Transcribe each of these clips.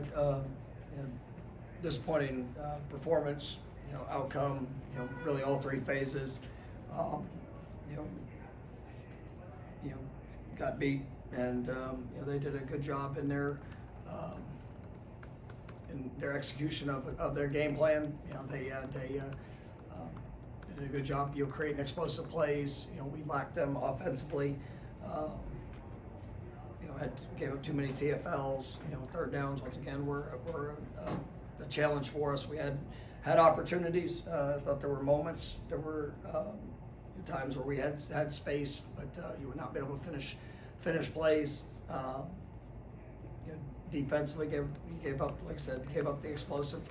you know, disappointing performance, outcome, really all three phases. You know, got beat, and they did a good job in their execution of their game plan. They did a good job, creating explosive plays. We lacked them offensively. Gave up too many TFLs. Third downs once again were a challenge for us. We had opportunities. I thought there were moments. There were times where we had space, but you would not be able to finish plays. Defensively, gave up, like I said, gave up the explosive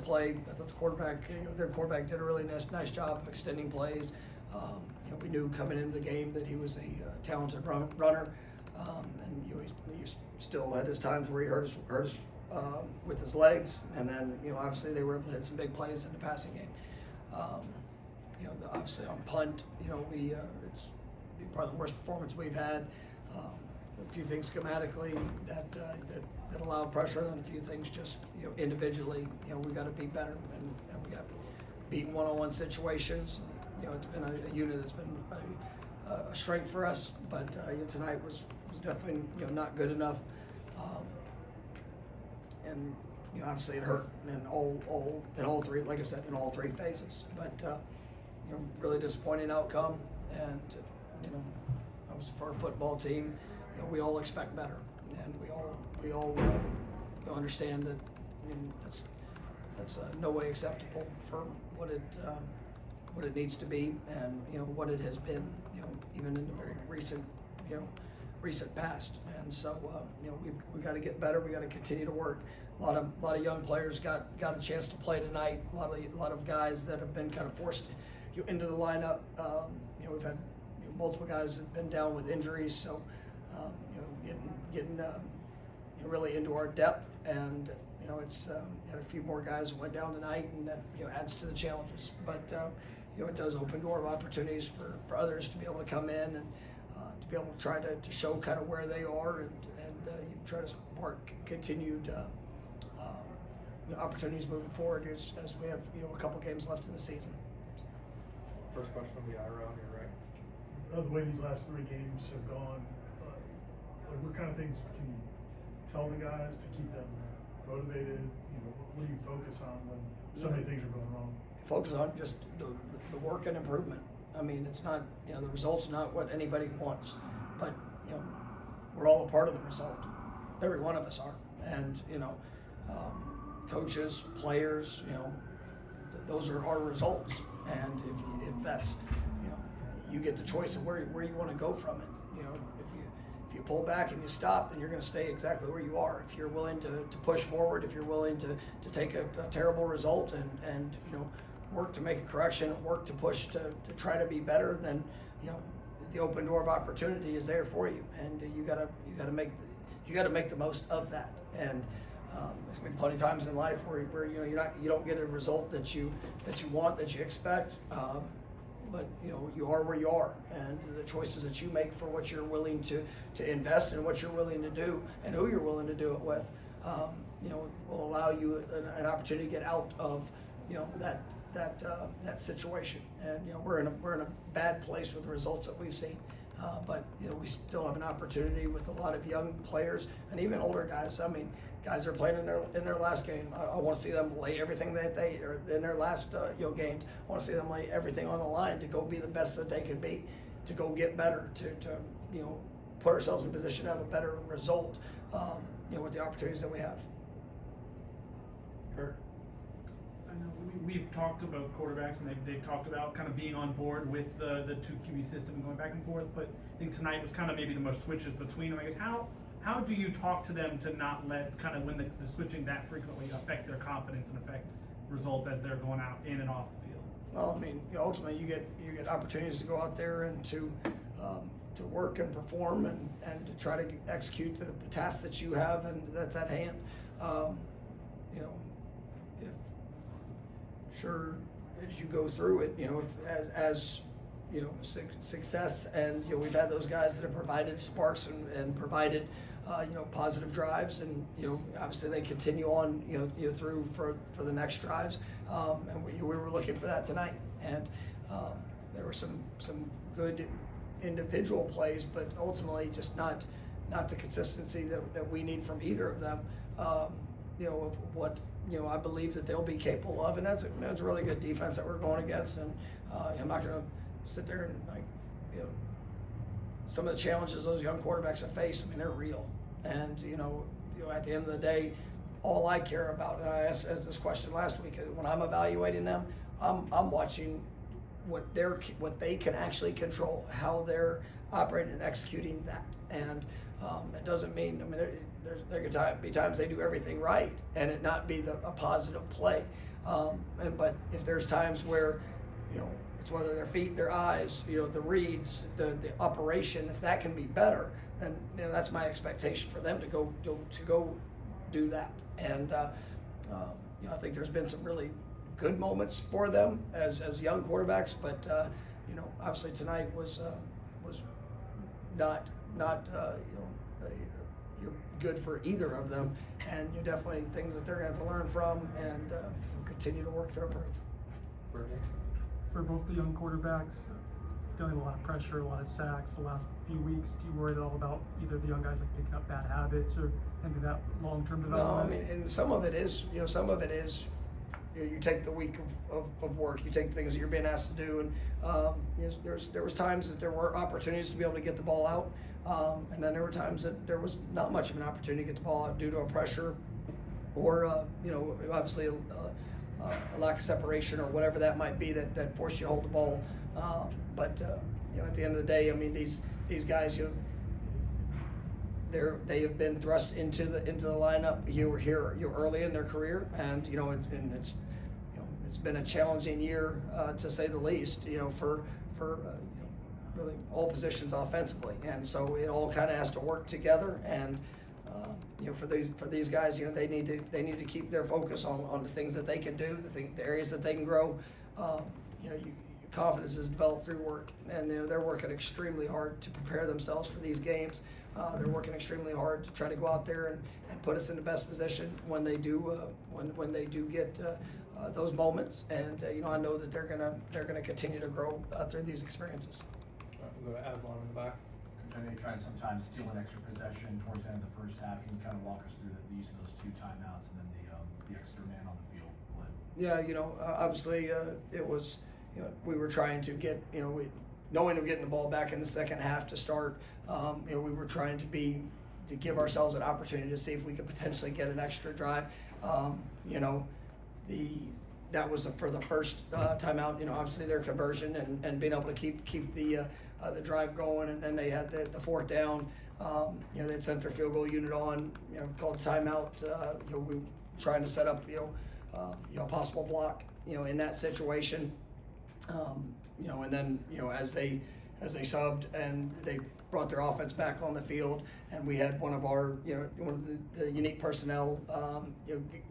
play. I thought the quarterback, their quarterback, did a really nice job of extending plays. We knew coming into the game that he was a talented runner, and he still had his times where he hurt us with his legs, and then obviously they were able to hit some big plays in the passing game. Obviously on punt, it's probably the worst performance we've had. A few things schematically that allowed pressure, and a few things just individually. We got to be better, and we got beaten one-on-one situations. It's been a unit that's been a strength for us, but tonight was definitely not good enough. And obviously it hurt in all three, like I said, in all three phases. But really disappointing outcome, and obviously for our football team, we all expect better, and we all understand that. That's no way acceptable for what it needs to be, and what it has been, even in the very recent past. And so we got to get better. We got to continue to work. A lot of young players got a chance to play tonight. A lot of guys that have been kind of forced into the lineup. We've had multiple guys that have been down with injuries, so getting really into our depth, and it's had a few more guys that went down tonight, and that adds to the challenges. But it does open door of opportunities for others to be able to come in and to be able to try to show kind of where they are, and try to spark continued opportunities moving forward as we have a couple games left in the season. First question will be Ira on your right. The way these last three games have gone, what kind of things can you tell the guys to keep them motivated? What do you focus on when so many things are going wrong? Focus on just the work and improvement. I mean, it's not, the result's not what anybody wants, but we're all a part of the result. Every one of us are, and coaches, players, those are our results. And if that's, you get the choice of where you want to go from it. If you pull back and you stop, then you're going to stay exactly where you are. If you're willing to push forward, if you're willing to take a terrible result and work to make a correction, work to push to try to be better, then the open door of opportunity is there for you, and you gotta make the most of that. And there's been plenty of times in life where you don't get a result that you want, that you expect, but you are where you are, and the choices that you make for what you're willing to invest in, what you're willing to do, and who you're willing to do it with, will allow you an opportunity to get out of that situation. And we're in a bad place with the results that we've seen, but we still have an opportunity with a lot of young players and even older guys. I mean, guys are playing in their last game. I want to see them lay everything that they are in their last games. I want to see them lay everything on the line to go be the best that they can be, to go get better, to put ourselves in position to have a better result, with the opportunities that we have. Kurt? I know we've talked about quarterbacks, and they've talked about kind of being on board with the 2 QB system and going back and forth, but I think tonight was kind of maybe the most switches between them. I guess how do you talk to them to not let kind of when the switching that frequently affect their confidence and affect results as they're going out in and off the field? Well, I mean, ultimately you get opportunities to go out there and to work and perform and to try to execute the tasks that you have and that's at hand. Sure, as you go through it, as success, and we've had those guys that have provided sparks and provided positive drives, and obviously they continue on through for the next drives, and we were looking for that tonight, and there were some good individual plays, but ultimately just not the consistency that we need from either of them. Of what I believe that they'll be capable of, and that's a really good defense that we're going against, and I'm not going to sit there and some of the challenges those young quarterbacks have faced. I mean, they're real, and at the end of the day, all I care about, and I asked this question last week, when I'm evaluating them, I'm watching what they can actually control, how they're operating and executing that, and it doesn't mean, I mean, there could be times they do everything right and it not be a positive play, but if there's times where it's whether their feet, their eyes, the reads, the operation, if that can be better, then that's my expectation for them to go do that. And I think there's been some really good moments for them as young quarterbacks, but obviously tonight was not good for either of them, and definitely things that they're going to have to learn from and continue to work to improve. Brittany? For both the young quarterbacks, feeling a lot of pressure, a lot of sacks the last few weeks, do you worry at all about either the young guys like picking up bad habits or anything that long-term development? No, I mean, and some of it is, you take the week of work, you take things that you're being asked to do, and there was times that there were opportunities to be able to get the ball out, and then there were times that there was not much of an opportunity to get the ball out due to a pressure or obviously a lack of separation or whatever that might be that forced you to hold the ball. But at the end of the day, I mean, these guys, they have been thrust into the lineup here early in their career, and and it's been a challenging year to say the least. For really all positions offensively, and so it all kind of has to work together. And for these guys, they need to keep their focus on the things that they can do, the areas that they can grow. Your confidence is developed through work, and they're working extremely hard to prepare themselves for these games. They're working extremely hard to try to go out there and put us in the best position when they do when they do get those moments. And I know that they're gonna continue to grow through these experiences. We'll go to Aslan in the back. Coach, I know you try to sometimes steal an extra possession towards the end of the first half. Can you kind of walk us through the use of those 2 timeouts and then the extra man on the field play? Yeah, obviously it was, we were trying to get, knowing we're getting the ball back in the second half to start, we were trying to give ourselves an opportunity to see if we could potentially get an extra drive. That was for the first timeout, obviously their conversion and being able to keep the drive going, and then they had the fourth down. They'd sent their field goal unit on, called a timeout. We were trying to set up, a possible block, in that situation. And then, as they subbed and they brought their offense back on the field, and we had one of the unique personnel,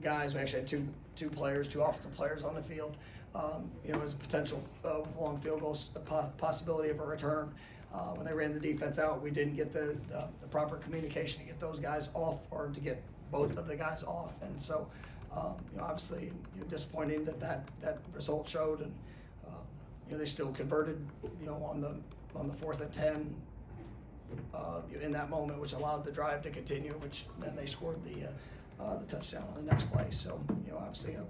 guys. We actually had two offensive players on the field. As a potential with long field goals, the possibility of a return. When they ran the defense out, we didn't get the proper communication to get those guys off, or to get both of the guys off, and so obviously disappointing that result showed, and they still converted on the 4th and 10 in that moment, which allowed the drive to continue, which then they scored the touchdown on the next play. So obviously an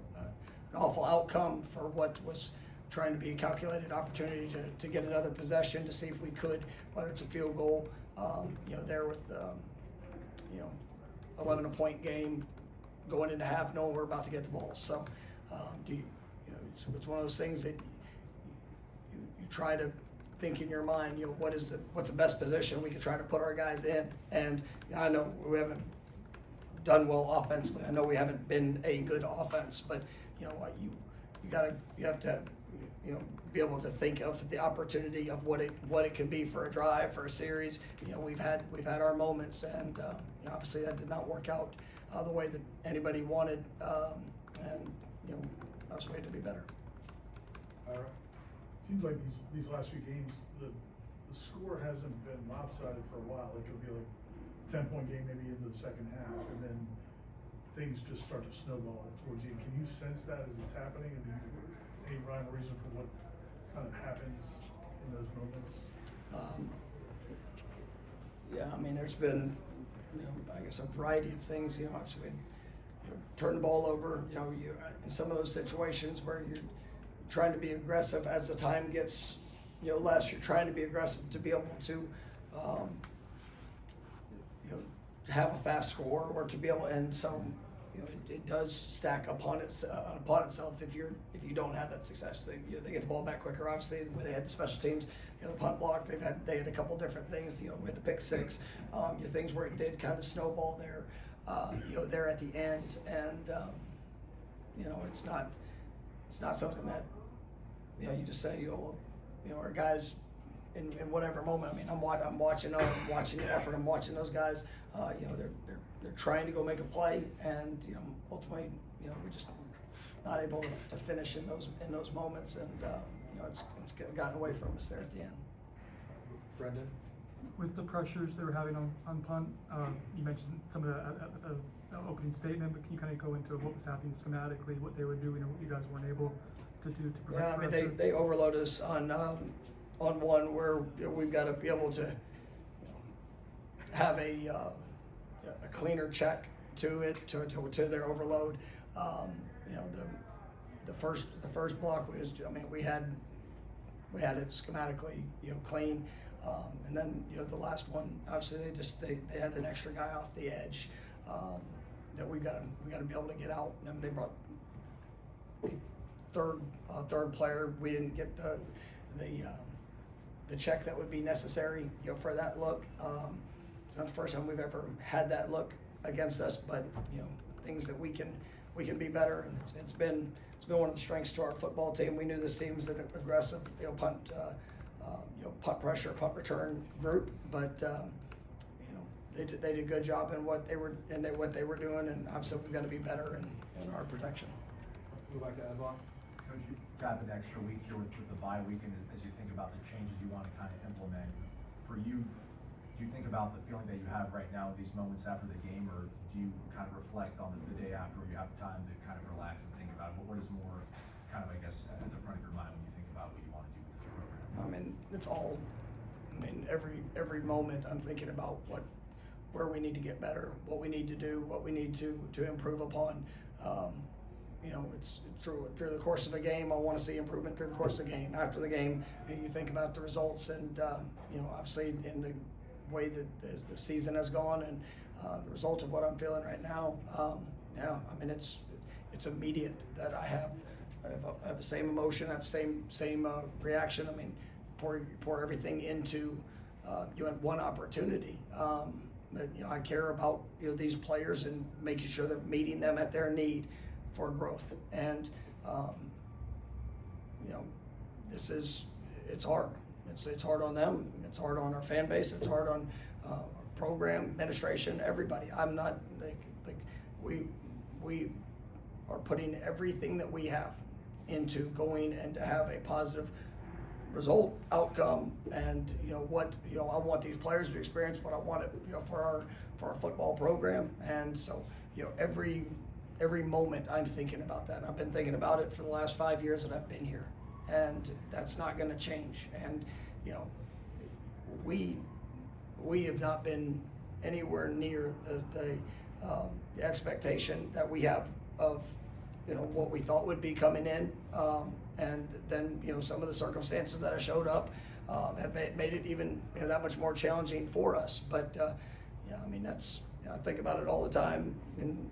awful outcome for what was trying to be a calculated opportunity to get another possession to see if we could, whether it's a field goal, there with 11-point game going into half, knowing we're about to get the ball. So it's one of those things that you try to think in your mind, what's the best position we can try to put our guys in. And I know we haven't done well offensively. I know we haven't been a good offense, but you have to be able to think of the opportunity of what it can be for a drive, for a series. We've had our moments, and obviously that did not work out the way that anybody wanted, and obviously we had to be better. Seems like these last few games, the score hasn't been lopsided for a while. Like it'll be like 10-point game maybe into the second half, and then things just start to snowball towards you. Can you sense that as it's happening? I mean, any rhyme or reason for what kind of happens in those moments? Yeah, I mean, there's been, I guess a variety of things. Obviously, turn the ball over. You in some of those situations where you're trying to be aggressive as the time gets, less. You're trying to be aggressive to be able to, have a fast score or to be able, and so, it does stack upon itself if you don't have that success. They get the ball back quicker. Obviously, when they had the special teams, the punt block, they had a couple different things. We had the pick six, things where it did kind of snowball there, there at the end, and it's not something that you just say, our guys in whatever moment. I mean, I'm watching them, I'm watching the effort, I'm watching those guys. They're trying to go make a play, and ultimately, we're just not able to finish in those moments, and it's gotten away from us there at the end. Brendan? With the pressures they were having on punt, you mentioned some of the opening statement, but can you kind of go into what was happening schematically, what they were doing, and what you guys weren't able to do to prevent Yeah, I pressure? mean, they overload us on one where we've got to be able to have a cleaner check to it, to their overload. The first block was, we had it schematically, clean, and then the last one, obviously they had an extra guy off the edge that we got to be able to get out, and they brought third player. We didn't get the check that would be necessary, for that look. It's not the first time we've ever had that look against us, but things that we can be better, and it's been one of the strengths to our football team. We knew this team's an aggressive, punt pressure, punt return group, but they did a good job in what they were doing, and obviously we've got to be better in our protection. Go back to Aslan. Coach, you got an extra week here with the bye week, and as you think about the changes you want to kind of implement, for you, do you think about the feeling that you have right now, these moments after the game, or do you kind of reflect on the day after where you have time to kind of relax and think about it? What is more kind of, I guess, at the front of your mind when you think about what you want to do with this program? It's all, every moment I'm thinking about where we need to get better, what we need to do, what we need to improve upon. It's through the course of a game. I want to see improvement through the course of the game. After the game, you think about the results, and obviously in the way that the season has gone, and the result of what I'm feeling right now. It's immediate that I have the same emotion, I have the same reaction. Pour everything into one opportunity. But I care about these players and making sure that meeting them at their need for growth, and it's hard. It's hard on them. It's hard on our fan base. It's hard on our program, administration, everybody. I'm not we are putting everything that we have into going and to have a positive result outcome, and I want these players to experience what I want it for our football program, and so every moment I'm thinking about that. I've been thinking about it for the last 5 years that I've been here, and that's not going to change. And we have not been anywhere near the expectation that we have of what we thought would be coming in, and then some of the circumstances that have showed up have made it even that much more challenging for us. But that's I think about it all the time in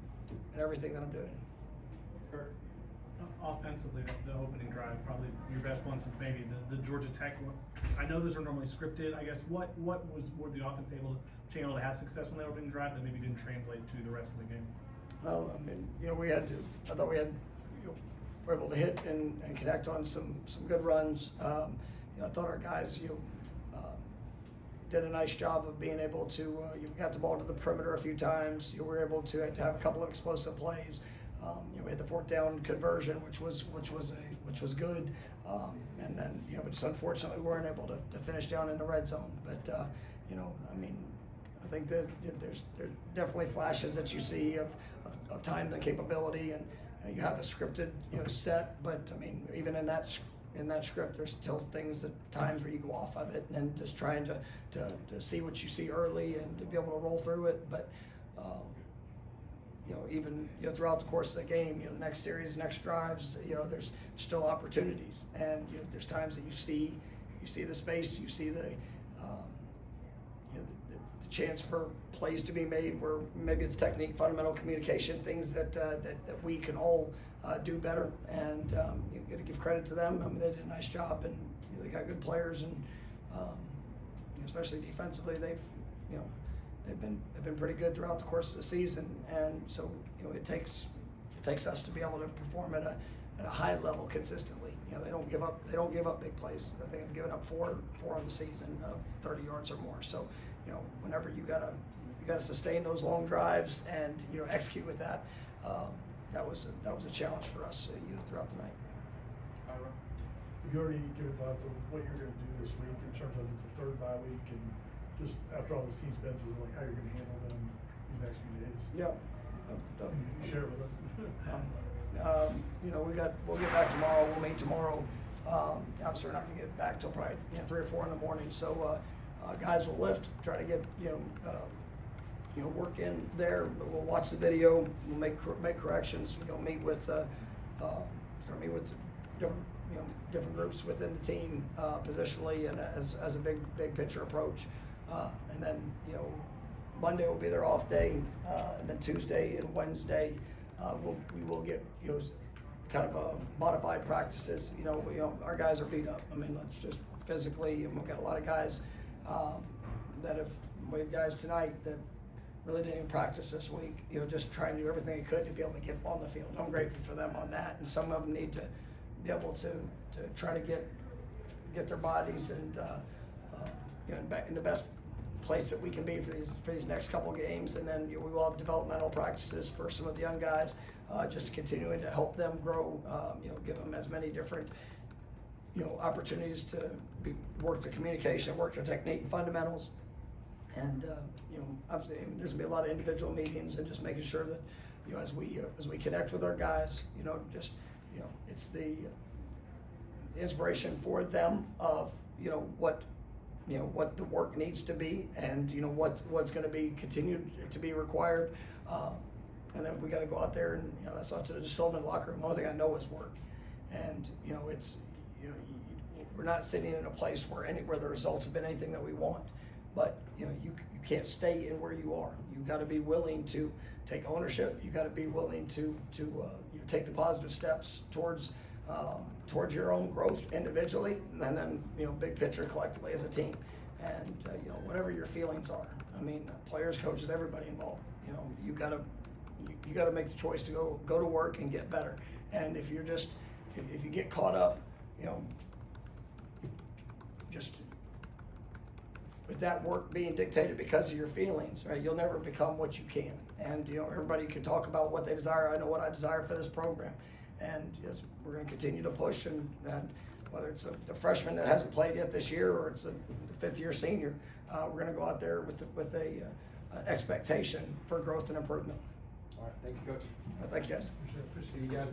everything that I'm doing. Kurt? Offensively, the opening drive, probably your best one since maybe the Georgia Tech one. I know those are normally scripted. I guess were the offense able to have success on the opening drive that maybe didn't translate to the rest of the game? Well, I thought we were able to hit and connect on some good runs. I thought our guys did a nice job of being able to you got the ball to the perimeter a few times. We were able to have a couple of explosive plays. We had the fourth down conversion, which was good, and then but just unfortunately we weren't able to finish down in the red zone. But I think that there's definitely flashes that you see of time and capability, and you have a scripted set. But I mean, even in that script, there's still things at times where you go off of it, and just trying to see what you see early and to be able to roll through it. But even throughout the course of the game, the next series, next drives, there's still opportunities, and there's times that you see the space, you see the chance for plays to be made where maybe it's technique, fundamental communication, things that we can all do better, and you got to give credit to them. I mean, they did a nice job, and they got good players, and especially defensively, they've been pretty good throughout the course of the season, and so it takes us to be able to perform at a high level consistently. They don't give up big plays. I think they've given up four on the season of 30 yards or more. So whenever you gotta sustain those long drives and execute with that, that was a challenge for us throughout the night. Have you already given thought to what you're going to do this week in terms of it's the third bye week, and just after all this team's been through, like how you're going to handle them these next few days? Yeah. Can you share with us? We'll get back tomorrow. We'll meet tomorrow. Obviously, we're not going to get back till probably 3 or 4 in the morning. So guys will lift, try to get work in there. We'll watch the video. We'll make corrections. Meet with different groups within the team positionally and as a big picture approach. And then Monday will be their off day, and then Tuesday and Wednesday we will get kind of modified practices. Our guys are beat up. I mean, let's just physically, and we've got a lot of guys we have guys tonight that really didn't even practice this week. Just trying to do everything they could to be able to get on the field. I'm grateful for them on that, and some of them need to be able to try to get their bodies and back in the best place that we can be for these next couple of games, and then we will have developmental practices for some of the young guys, just continuing to help them grow. Give them as many different opportunities to work the communication, work their technique and fundamentals, and obviously there's gonna be a lot of individual meetings and just making sure that as we connect with our guys, it's the inspiration for them of what the work needs to be, and what's going to be continued to be required, and then we got to go out there and that's up to the Stolman locker room. The only thing I know is work, and it's we're not sitting in a place where the results have been anything that we want, but you can't stay in where you are. You got to be willing to take ownership. You got to be willing to take the positive steps towards your own growth individually, and then big picture collectively as a team, and whatever your feelings are. I mean, players, coaches, everybody involved. You gotta make the choice to go to work and get better. And if you get caught up, just with that work being dictated because of your feelings, right? You'll never become what you can. And everybody can talk about what they desire. I know what I desire for this program. And we're going to continue to push, and whether it's the freshman that hasn't played yet this year or it's the fifth-year senior, we're going to go out there with a expectation for growth and improvement. All right, thank you, Coach. Thank you, guys. Appreciate it. See you guys.